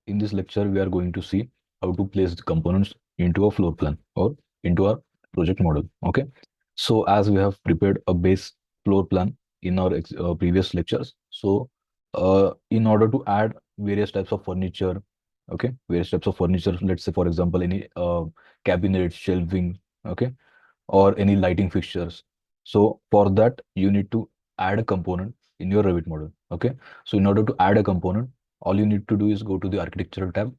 in this lecture, we are going to see how to place the components into a floor plan or into our project model. Okay. So as we have prepared a base floor plan in our previous lectures, so in order to add various types of furniture, okay, various types of furniture, let's say for example, any cabinet, shelving, okay, or any lighting fixtures. So for that, you need to add a component in your Revit model. Okay. So in order to add a component, all you need to do is go to the architectural tab.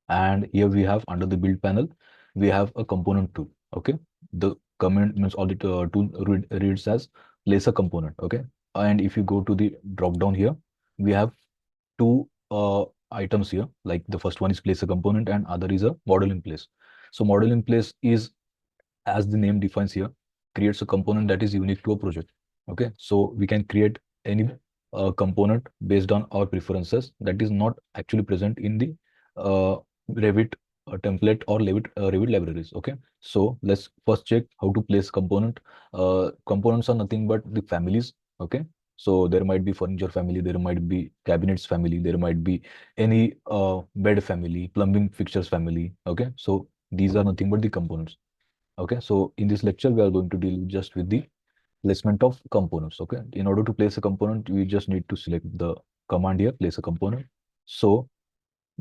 And here we have under the build panel, we have a component tool. Okay. The command means all the tool reads as place a component. Okay. And if you go to the drop down here, we have two items here. Like the first one is place a component and other is a model in place. So model in place is, as the name defines here, creates a component that is unique to a project. Okay, so we can create any component based on our preferences that is not actually present in the Revit template or Revit libraries. Okay, so let's first check how to place component. Components are nothing but the families. Okay, so there might be furniture family, there might be cabinets family, there might be any bed family, plumbing fixtures family. Okay, so these are nothing but the components. Okay, so in this lecture, we are going to deal just with the placement of components. Okay, in order to place a component, we just need to select the command here, place a component. So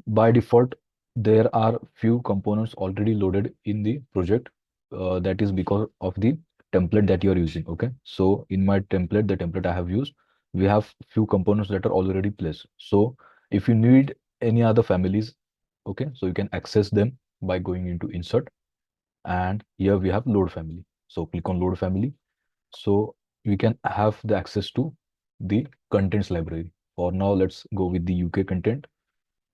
by default, there are few components already loaded in the project. That is because of the template that you are using. Okay, so in my template, the template I have used, we have few components that are already placed. So if you need any other families, okay, so you can access them by going into insert, and here we have load family. So click on load family. So we can have the access to the contents library. For now, let's go with the UK content.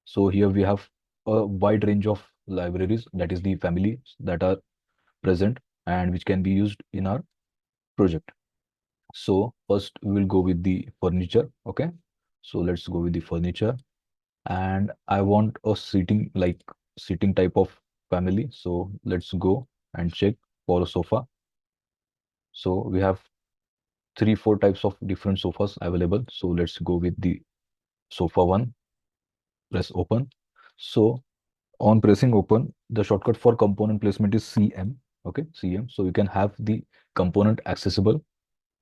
So here we have a wide range of libraries, that is the families that are present and which can be used in our project. So first we will go with the furniture. Okay, so let's go with the furniture, and I want a seating type of family. So let's go and check for a sofa. So we have 3 4 types of different sofas available. So let's go with the sofa one. Press open. So on pressing open, the shortcut for component placement is CM. Okay, CM. So you can have the component accessible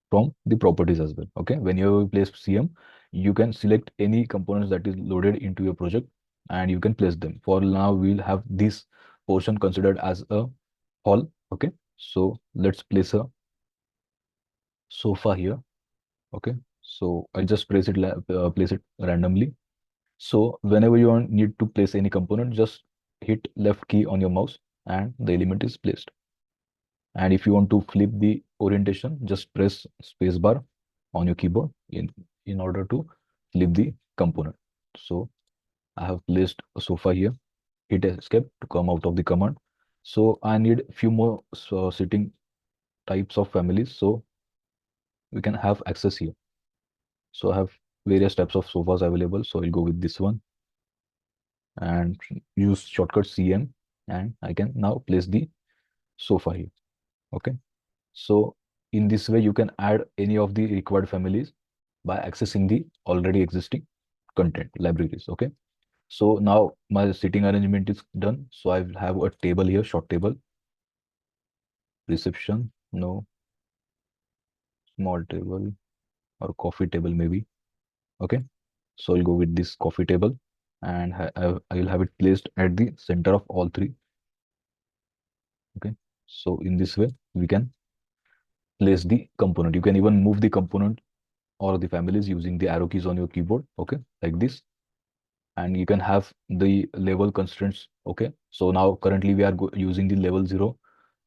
from the properties as well. Okay, when you place CM, you can select any components that is loaded into your project and you can place them. For now, we'll have this portion considered as a hall. Okay, so let's place a sofa here. Okay, so I'll just place it randomly. So whenever you need to place any component, just hit left key on your mouse and the element is placed. And if you want to flip the orientation, just press spacebar on your keyboard in order to flip the component. So I have placed a sofa here. Hit escape to come out of the command. So I need a few more sitting types of families, so we can have access here. So I have various types of sofas available. So I'll go with this one and use shortcut CM, and I can now place the sofa here. Okay. So in this way, you can add any of the required families by accessing the already existing content libraries. Okay. So now my sitting arrangement is done. So I have a table here, short table, reception, no, small table or coffee table maybe. Okay. So I'll go with this coffee table, and I will have it placed at the center of all three. Okay. So in this way, we can place the component. You can even move the component or the families using the arrow keys on your keyboard. Okay, like this. And you can have the level constraints. Okay, so now currently we are using the level 0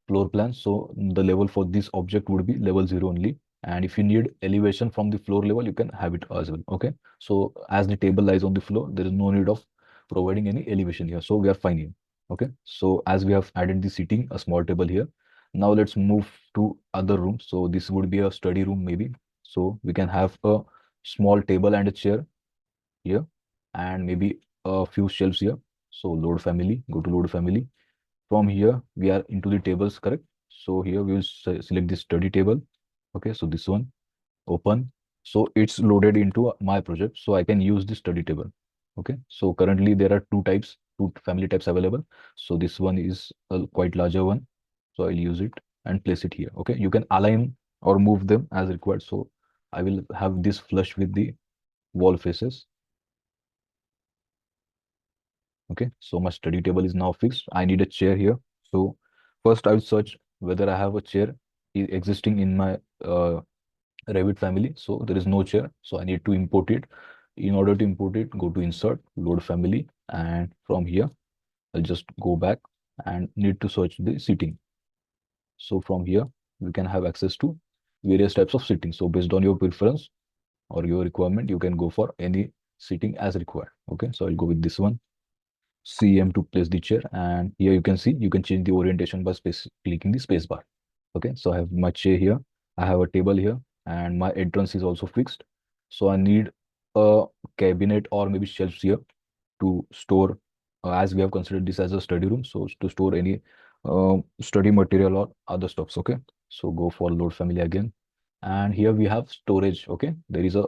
floor plan. So the level for this object would be level 0 only. And if you need elevation from the floor level, you can have it as well. Okay, so as the table lies on the floor, there is no need of providing any elevation here. So we are fine here. Okay, so as we have added the seating, a small table here. Now let's move to other rooms. So this would be a study room maybe. So we can have a small table and a chair here, and maybe a few shelves here. So load family, go to load family. From here, we are into the tables, correct? So here we will select the study table. Okay, so this one, open. So it's loaded into my project. So I can use the study table. Okay, so currently there are two family types available. So this one is a quite larger one. So I'll use it and place it here. Okay, you can align or move them as required. So I will have this flush with the wall faces. Okay, so my study table is now fixed. I need a chair here. So first I will search whether I have a chair existing in my Revit family. So there is no chair. So I need to import it. In order to import it, go to insert, load family, and from here, I'll just go back and need to search the seating. So from here, we can have access to various types of seating. So based on your preference or your requirement, you can go for any seating as required. Okay, so I'll go with this one. CM to place the chair, and here you can see you can change the orientation by clicking the space bar. Okay, so I have my chair here, I have a table here, and my entrance is also fixed. So I need a cabinet or maybe shelves here to store, as we have considered this as a study room, so to store any study material or other stuffs. Okay, so go for load family again, and here we have storage. Okay, there is a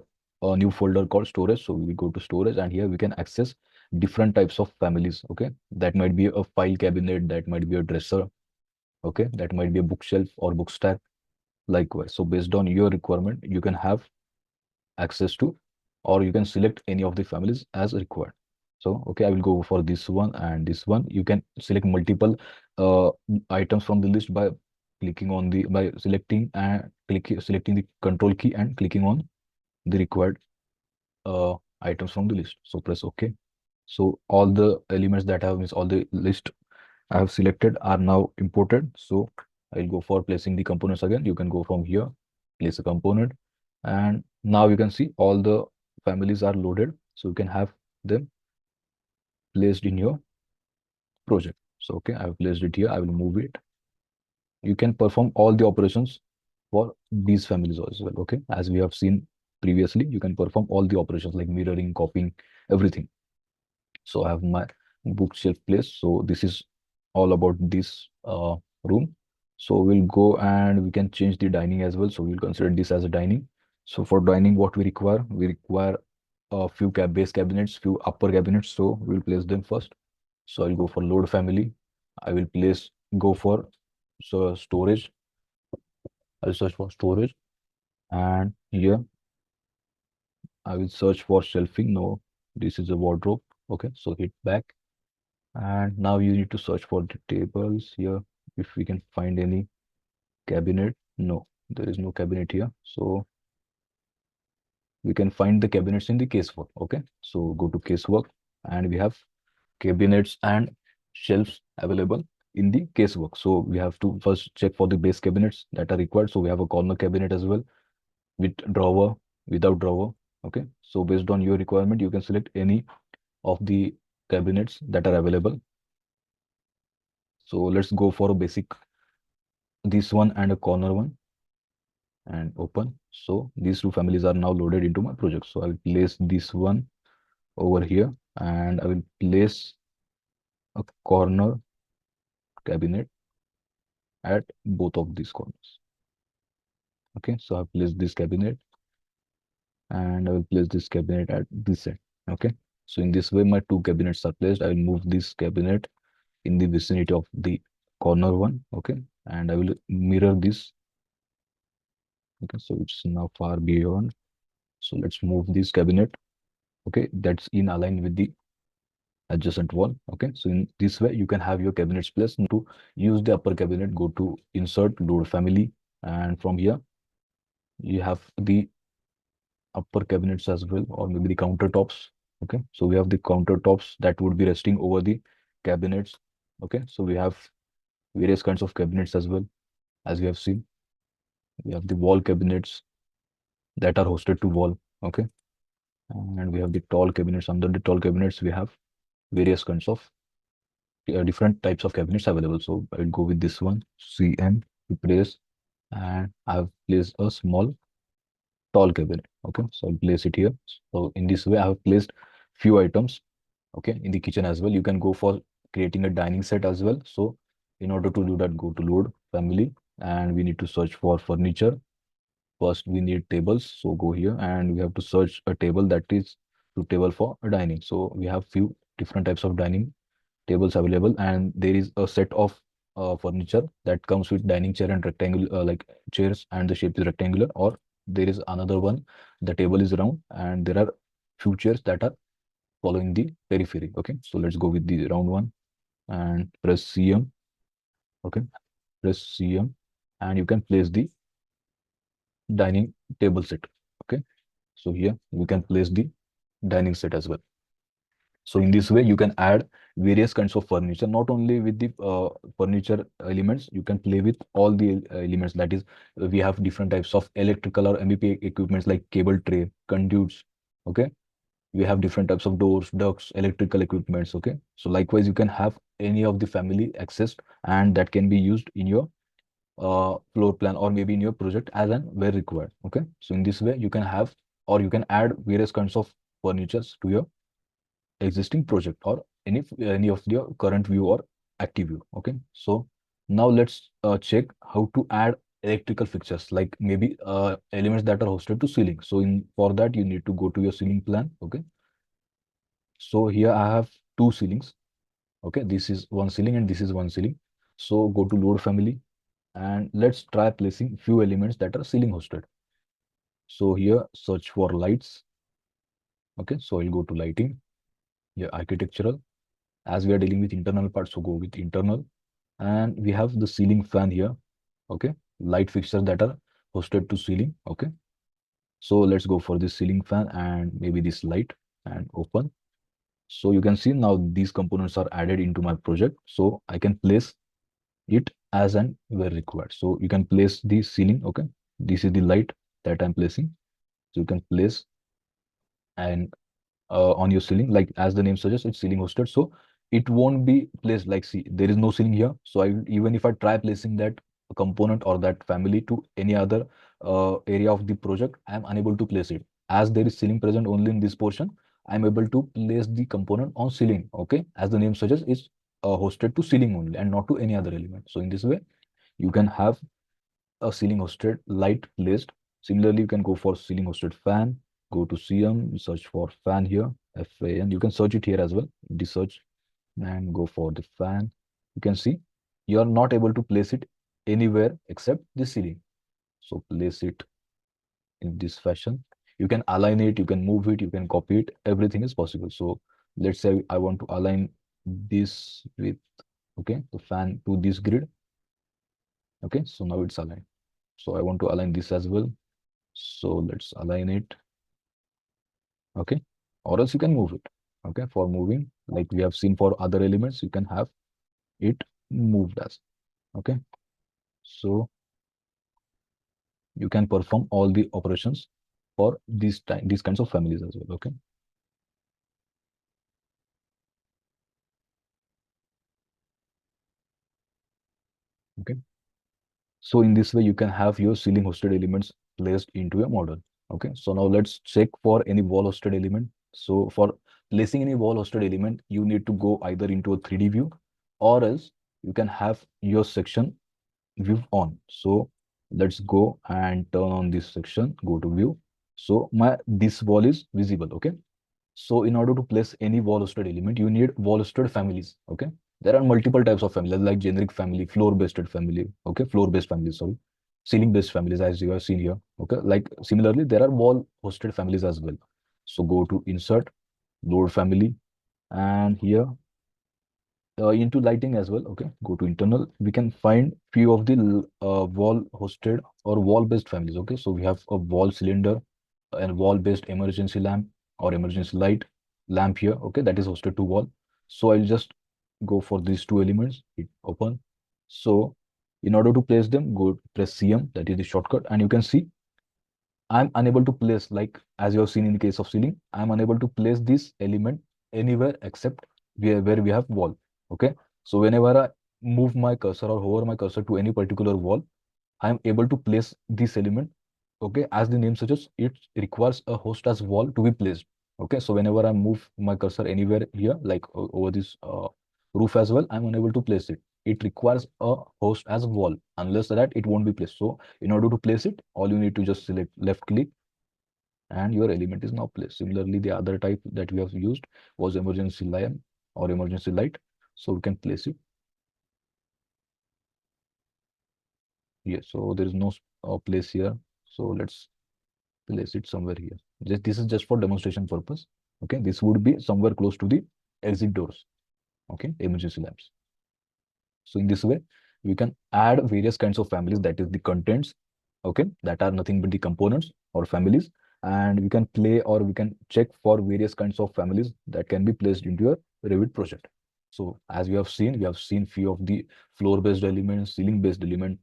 new folder called storage, so we go to storage, and here we can access different types of families. Okay, that might be a file cabinet, that might be a dresser. Okay, that might be a bookshelf or book stack. Likewise, so based on your requirement, you can have access to, or you can select any of the families as required. So okay, I will go for this one and this one. You can select multiple items from the list by clicking on the by selecting and selecting the control key and clicking on the required items from the list. So press OK. So all the elements that I have, means all the list I have selected are now imported. So I'll go for placing the components again. You can go from here, place a component, and now you can see all the families are loaded. So you can have them placed in your project. So okay, I have placed it here. I will move it. You can perform all the operations for these families as well. Okay, as we have seen previously, you can perform all the operations like mirroring, copying, everything. So I have my bookshelf place. So this is all about this room. So we'll go and we can change the dining as well. So we'll consider this as a dining. So for dining, what we require a few base cabinets, few upper cabinets. So we'll place them first. So I'll go for load family. I will go for storage. I'll search for storage, and here I will search for shelving. No, this is a wardrobe. Okay, so hit back. And now you need to search for the tables here. If we can find any cabinet. No, there is no cabinet here. So we can find the cabinets in the casework. Okay, so go to casework, and we have cabinets and shelves available in the casework. So we have to first check for the base cabinets that are required. So we have a corner cabinet as well with drawer, without drawer. Okay, so based on your requirement, you can select any of the cabinets that are available. So let's go for a basic, this one and a corner one, and open. So these two families are now loaded into my project. So I will place this one over here, and I will place a corner cabinet at both of these corners. Okay, so I place this cabinet, and I will place this cabinet at this end. Okay, so in this way my two cabinets are placed. I will move this cabinet in the vicinity of the corner one. Okay, and I will mirror this. Okay, so it's now far beyond. So let's move this cabinet. Okay, that's in align with the adjacent wall. Okay, so in this way you can have your cabinets placed. To use the upper cabinet, go to insert, load family, and from here you have the upper cabinets as well, or maybe the countertops. Okay, so we have the countertops that would be resting over the cabinets. Okay, so we have various kinds of cabinets as well. As we have seen, we have the wall cabinets that are hosted to wall. Okay, and we have the tall cabinets. Under the tall cabinets we have various kinds of different types of cabinets available. So I'll go with this one, CM, to place, and I've placed a small tall cabinet. Okay, so I'll place it here. So in this way I have placed few items. Okay, in the kitchen as well. You can go for creating a dining set as well. So in order to do that, go to load family, and we need to search for furniture. First we need tables, so go here, and we have to search a table that is table for dining. So we have few different types of dining tables available, and there is a set of furniture that comes with dining chair and rectangle like chairs, and the shape is rectangular, or there is another one, the table is round and there are few chairs that are following the periphery. Okay, so let's go with the round one and press CM. Okay, press CM and you can place the dining table set. Okay, so here we can place the dining set as well. So in this way, you can add various kinds of furniture, not only with the furniture elements, you can play with all the elements. That is, we have different types of electrical or MEP equipments like cable tray, conduits. Okay. We have different types of doors, ducts, electrical equipments. Okay. So likewise, you can have any of the family accessed, and that can be used in your floor plan or maybe in your project as and where required. Okay. So in this way, you can have, or you can add various kinds of furnitures to your existing project or any of your current view or active view. Okay, so now let's check how to add electrical fixtures, like maybe elements that are hosted to ceiling. So in for that you need to go to your ceiling plan. Okay, so here I have two ceilings. Okay, this is one ceiling and this is one ceiling. So go to load family and let's try placing few elements that are ceiling hosted. So here search for lights. Okay, so I'll go to lighting, here architectural. As we are dealing with internal parts, so go with internal. And we have the ceiling fan here. Okay, light fixtures that are hosted to ceiling. Okay, so let's go for this ceiling fan and maybe this light and open. So you can see now these components are added into my project, so I can place it as and where required. So you can place the ceiling. Okay, this is the light that I'm placing, so you can place and on your ceiling, like as the name suggests, it's ceiling hosted, so it won't be placed like, see, there is no ceiling here. So even if I try placing that component or that family to any other area of the project, I'm unable to place it. As there is ceiling present only in this portion, I'm able to place the component on ceiling. Okay, as the name suggests, it's hosted to ceiling only and not to any other element. So in this way, you can have a ceiling hosted light placed. Similarly, you can go for ceiling hosted fan, go to CM, search for fan here, FAN. You can search it here as well, the search, and go for the fan. You can see you are not able to place it anywhere except the ceiling. So place it in this fashion. You can align it, you can move it, you can copy it, everything is possible. So let's say I want to align this with, okay, the fan to this grid. Okay, so now it's aligned. So I want to align this as well. So let's align it. Okay, or else you can move it. Okay, for moving, like we have seen for other elements, you can have it moved as. Okay, so you can perform all the operations for these kinds of families as well. Okay, okay, so in this way you can have your ceiling hosted elements placed into a model. Okay, so now let's check for any wall hosted element. So for placing any wall hosted element, you need to go either into a 3D view, or else you can have your section view on. So let's go and turn on this section, go to view. So my this wall is visible. Okay, so in order to place any wall hosted element, you need wall hosted families. Okay, there are multiple types of families like generic family, floor based family. Okay, floor based families, sorry, ceiling based families, as you have seen here. Okay, like similarly there are wall hosted families as well. So go to insert, load family, and here into lighting as well. Okay, go to internal. We can find few of the wall hosted or wall based families. Okay, so we have a wall cylinder and wall based emergency lamp or emergency light lamp here. Okay, that is hosted to wall. So I'll just go for these two elements, hit open. So in order to place them, go press CM, that is the shortcut, and you can see I'm unable to place, like as you have seen in the case of ceiling, I'm unable to place this element anywhere except where we have wall. Okay. So whenever I move my cursor or hover my cursor to any particular wall, I'm able to place this element. Okay. As the name suggests, it requires a host as wall to be placed. Okay. So whenever I move my cursor anywhere here, like over this roof as well, I'm unable to place it. It requires a host as wall. Unless that, it won't be placed. So in order to place it, all you need to just select left click and your element is now placed. Similarly, the other type that we have used was emergency lamp or emergency light. So we can place it here. So there is no place here. So let's place it somewhere here. This is just for demonstration purpose. Okay, this would be somewhere close to the exit doors. Okay, emergency lamps. So in this way, we can add various kinds of families, that is the contents, okay, that are nothing but the components or families, and we can play or we can check for various kinds of families that can be placed into a Revit project. So as we have seen few of the floor-based elements, ceiling-based element,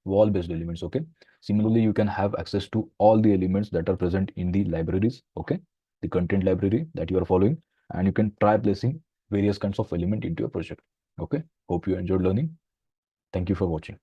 wall-based elements, okay. Similarly, you can have access to all the elements that are present in the libraries, okay, the content library that you are following, and you can try placing various kinds of element into your project. Okay, hope you enjoyed learning. Thank you for watching.